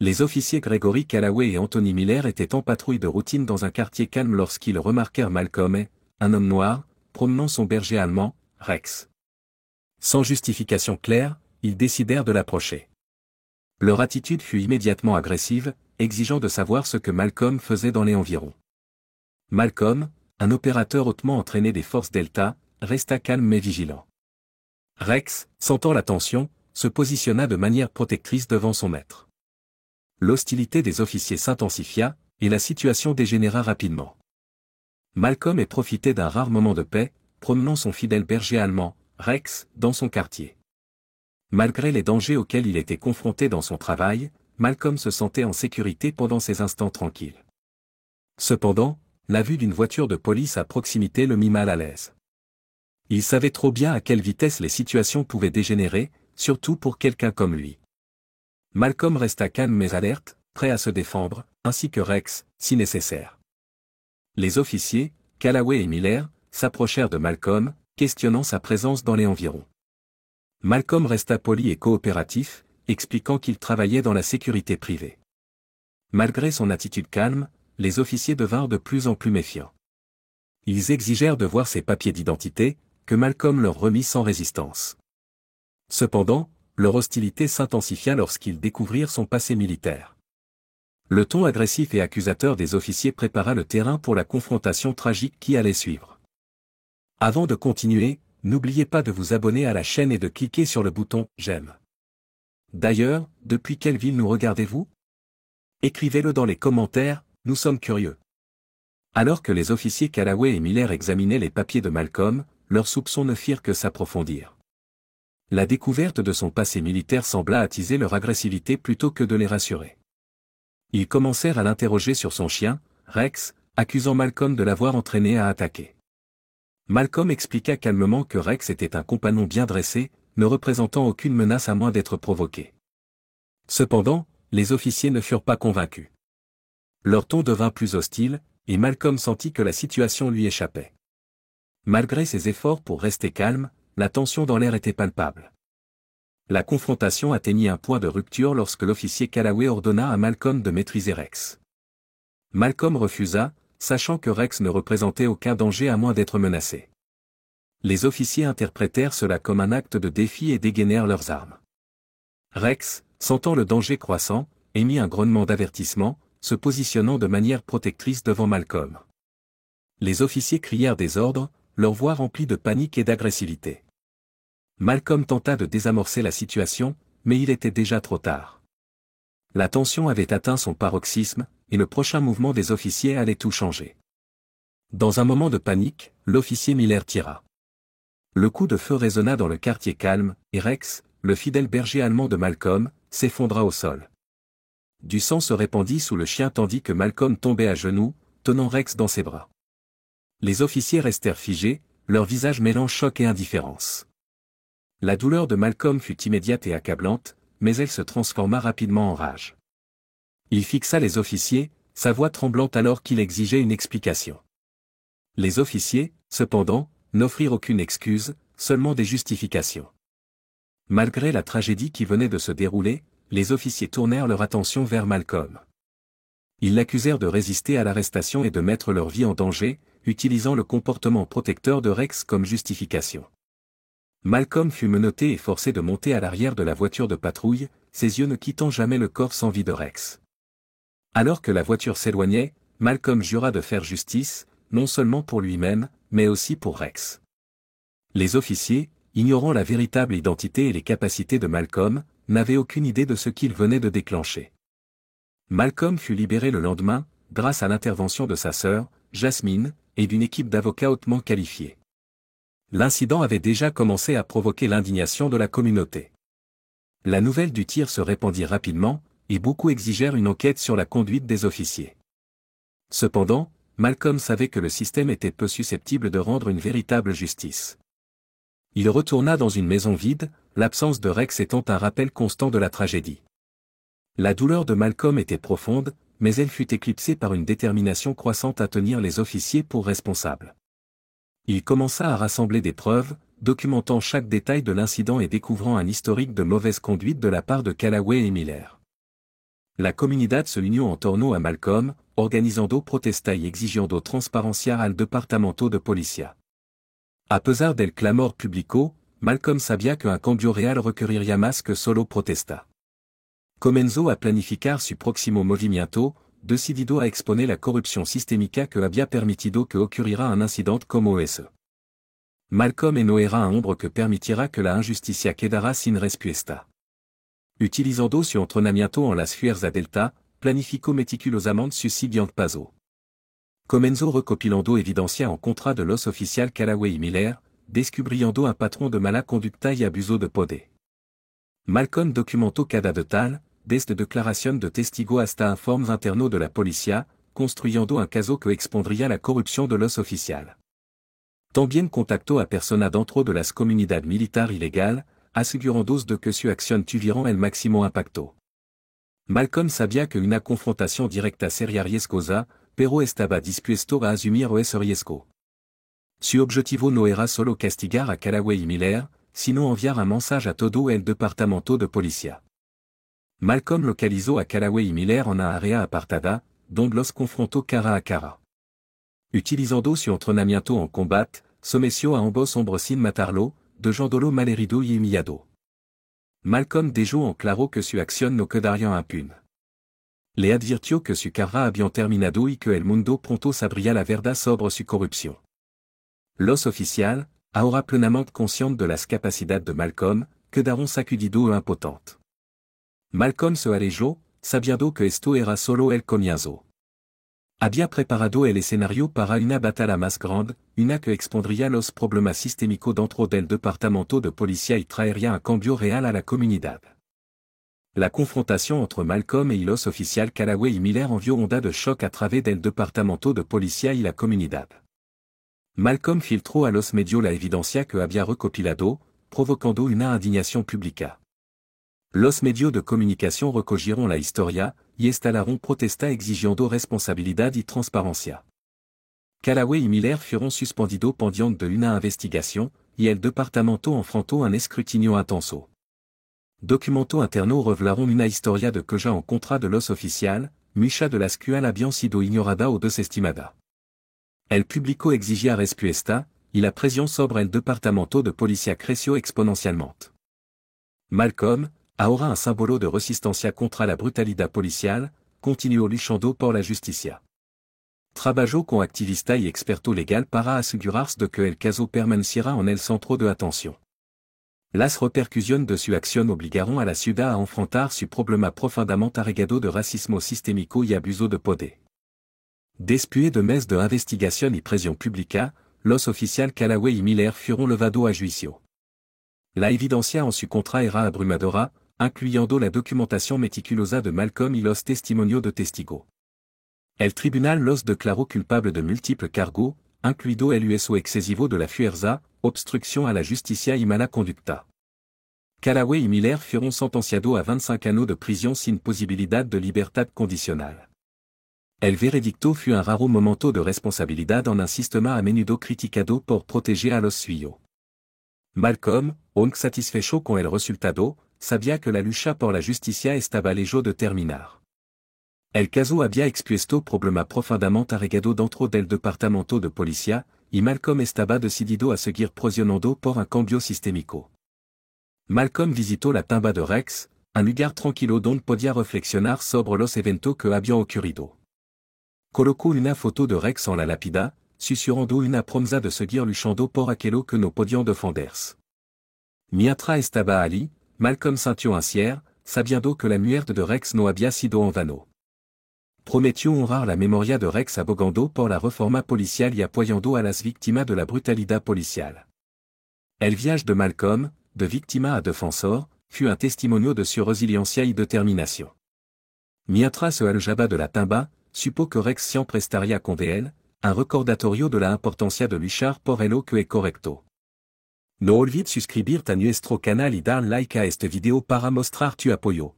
Les officiers Gregory Callaway et Anthony Miller étaient en patrouille de routine dans un quartier calme lorsqu'ils remarquèrent Malcolm et, un homme noir, promenant son berger allemand, Rex. Sans justification claire, ils décidèrent de l'approcher. Leur attitude fut immédiatement agressive, exigeant de savoir ce que Malcolm faisait dans les environs. Malcolm, un opérateur hautement entraîné des forces Delta, resta calme mais vigilant. Rex, sentant la tension, se positionna de manière protectrice devant son maître. L'hostilité des officiers s'intensifia, et la situation dégénéra rapidement. Malcolm profitait d'un rare moment de paix, promenant son fidèle berger allemand, Rex, dans son quartier. Malgré les dangers auxquels il était confronté dans son travail, Malcolm se sentait en sécurité pendant ces instants tranquilles. Cependant, la vue d'une voiture de police à proximité le mit mal à l'aise. Il savait trop bien à quelle vitesse les situations pouvaient dégénérer, surtout pour quelqu'un comme lui. Malcolm resta calme mais alerte, prêt à se défendre, ainsi que Rex, si nécessaire. Les officiers, Callaway et Miller, s'approchèrent de Malcolm, questionnant sa présence dans les environs. Malcolm resta poli et coopératif, expliquant qu'il travaillait dans la sécurité privée. Malgré son attitude calme, les officiers devinrent de plus en plus méfiants. Ils exigèrent de voir ses papiers d'identité, que Malcolm leur remit sans résistance. Cependant, leur hostilité s'intensifia lorsqu'ils découvrirent son passé militaire. Le ton agressif et accusateur des officiers prépara le terrain pour la confrontation tragique qui allait suivre. Avant de continuer, n'oubliez pas de vous abonner à la chaîne et de cliquer sur le bouton « J'aime ». D'ailleurs, depuis quelle ville nous regardez-vous? Écrivez-le dans les commentaires, nous sommes curieux. Alors que les officiers Callaway et Miller examinaient les papiers de Malcolm, leurs soupçons ne firent que s'approfondir. La découverte de son passé militaire sembla attiser leur agressivité plutôt que de les rassurer. Ils commencèrent à l'interroger sur son chien, Rex, accusant Malcolm de l'avoir entraîné à attaquer. Malcolm expliqua calmement que Rex était un compagnon bien dressé, ne représentant aucune menace à moins d'être provoqué. Cependant, les officiers ne furent pas convaincus. Leur ton devint plus hostile, et Malcolm sentit que la situation lui échappait. Malgré ses efforts pour rester calme, la tension dans l'air était palpable. La confrontation atteignit un point de rupture lorsque l'officier Callaway ordonna à Malcolm de maîtriser Rex. Malcolm refusa, sachant que Rex ne représentait aucun danger à moins d'être menacé. Les officiers interprétèrent cela comme un acte de défi et dégainèrent leurs armes. Rex, sentant le danger croissant, émit un grognement d'avertissement, se positionnant de manière protectrice devant Malcolm. Les officiers crièrent des ordres, leur voix remplie de panique et d'agressivité. Malcolm tenta de désamorcer la situation, mais il était déjà trop tard. La tension avait atteint son paroxysme, et le prochain mouvement des officiers allait tout changer. Dans un moment de panique, l'officier Miller tira. Le coup de feu résonna dans le quartier calme, et Rex, le fidèle berger allemand de Malcolm, s'effondra au sol. Du sang se répandit sous le chien tandis que Malcolm tombait à genoux, tenant Rex dans ses bras. Les officiers restèrent figés, leur visage mêlant choc et indifférence. La douleur de Malcolm fut immédiate et accablante, mais elle se transforma rapidement en rage. Il fixa les officiers, sa voix tremblante alors qu'il exigeait une explication. Les officiers, cependant, n'offrirent aucune excuse, seulement des justifications. Malgré la tragédie qui venait de se dérouler, les officiers tournèrent leur attention vers Malcolm. Ils l'accusèrent de résister à l'arrestation et de mettre leur vie en danger, utilisant le comportement protecteur de Rex comme justification. Malcolm fut menotté et forcé de monter à l'arrière de la voiture de patrouille, ses yeux ne quittant jamais le corps sans vie de Rex. Alors que la voiture s'éloignait, Malcolm jura de faire justice, non seulement pour lui-même, mais aussi pour Rex. Les officiers, ignorant la véritable identité et les capacités de Malcolm, n'avaient aucune idée de ce qu'il venait de déclencher. Malcolm fut libéré le lendemain, grâce à l'intervention de sa sœur, Jasmine, et d'une équipe d'avocats hautement qualifiés. L'incident avait déjà commencé à provoquer l'indignation de la communauté. La nouvelle du tir se répandit rapidement, et beaucoup exigèrent une enquête sur la conduite des officiers. Cependant, Malcolm savait que le système était peu susceptible de rendre une véritable justice. Il retourna dans une maison vide, l'absence de Rex étant un rappel constant de la tragédie. La douleur de Malcolm était profonde, mais elle fut éclipsée par une détermination croissante à tenir les officiers pour responsables. Il commença à rassembler des preuves, documentant chaque détail de l'incident et découvrant un historique de mauvaise conduite de la part de Callaway et Miller. La comunidad se unió en torno a Malcolm, organizando protesta y exigiendo transparencia al departamento de policía. A pesar del clamor público, Malcolm sabía que un cambio real requeriría más que solo protesta. Comenzó a planificar su próximo movimiento, decidido a exponer la corrupción sistémica que había permitido que ocurriera un incidente como ese. Malcolm no era un hombre que permitirá que la injusticia quedara sin respuesta. Utilizando su entrenamiento en las fuerzas delta, planificó meticulosamente su siguiente paso. Comenzó recopilando evidencia en contra de los oficiales Callaway y Miller, descubriendo un patrón de mala conducta y abuso de poder. Malcolm documentó cada detalle, desde declaración de testigo hasta informes internos de la policía, construyendo un caso que expondría la corrupción de los oficiales. También contactó a personas dentro de las comunidades militares ilegales, asegurándose de que su acción tuviera el máximo impacto. Malcolm sabía que una confrontación directa sería riesgosa, pero estaba dispuesto a asumir ese riesgo. Su objetivo no era solo castigar a Callaway y Miller, sino enviar un mensaje a todo el departamento de policía. Malcolm localizó a Callaway y Miller en una área apartada, donde los confrontó cara a cara. Utilizando su entrenamiento en combat, sometió a ambos hombres sin matarlo, dejándolo malherido y humillado. Malcolm dejó en claro que su acción no quedaría impune. Le advirtió que su carrera había terminado y que el mundo pronto sabría la verdad sobre su corrupción. Los oficiales, ahora plenamente conscientes de las capacidades de Malcolm, quedaron sacudidos e impotentes. Malcolm se alejó, sabiendo que esto era solo el comienzo. Había preparado el escenario para una batalla más grande, una que expondría los problemas sistémicos dentro del departamento de policía y traería un cambio real a la comunidad. La confrontación entre Malcolm y los oficiales Callaway y Miller envió onda de choc a través del departamento de policía y la comunidad. Malcolm filtró a los medios la evidencia que había recopilado, provocando una indignación pública. Los medios de comunicación recogieron la historia, y instalaron protesta exigiendo responsabilidad y transparencia. Callaway y Miller fueron suspendidos pendientes de una investigación, y el departamento enfrentó un escrutinio intenso. Documentos internos revelaron una historia de queja en contra de los oficiales, muchas de las cuales habían sido ignoradas o desestimadas. El público exigía respuesta, y la presión sobre el departamento de policía creció exponencialmente. Malcolm, ahora un símbolo de resistencia contra la brutalidad policial, continuó luchando por la justicia. Trabajó con activistas y expertos legales para asegurarse de que el caso permaneciera en el centro de atención. Las repercusiones de su acción obligaron a la ciudad a enfrentar su problema profundamente arraigado de racismo sistémico y abuso de poder. Después de meses de investigación y presión pública, los oficiales Callaway y Miller fueron levados a juicio. La evidencia en su contra era abrumadora, incluyendo la documentación meticulosa de Malcolm y los testimonios de testigos. El tribunal los declaró culpables de múltiples cargos, incluido el uso excesivo de la fuerza, obstrucción a la justicia y mala conducta. Callaway y Miller fueron sentenciados a 25 años de prisión sin posibilidad de libertad condicional. El veredicto fue un raro momento de responsabilidad en un sistema a menudo criticado por proteger a los suyos. Malcolm, aunque satisfecho con el resultado, sabía que la lucha por la justicia estaba lejos de terminar. El caso había expuesto problemas profundamente arraigados dentro del departamento de policía, y Malcolm estaba decidido a seguir presionando por un cambio sistémico. Malcolm visitó la tumba de Rex, un lugar tranquilo donde podía reflexionar sobre los eventos que habían ocurrido. Colocó una foto de Rex en la lápida, susurrando una promesa de seguir luchando por aquello que no podían defenderse. Mientras estaba allí, Malcolm sintió un cierre, sabiendo que la muerte de Rex no había sido en vano. Prometió honrar la memoria de Rex abogando por la reforma policial y apoyando a las víctimas de la brutalidad policial. El viaje de Malcolm, de víctima a defensor, fut un testimonio de su resiliencia y determinación. Mientras se alejaba de la tumba, supo que Rex siempre estaría con él, un recordatorio de la importancia de luchar por lo que es correcto. No olvides suscribirte a nuestro canal y dar like a este video para mostrar tu apoyo.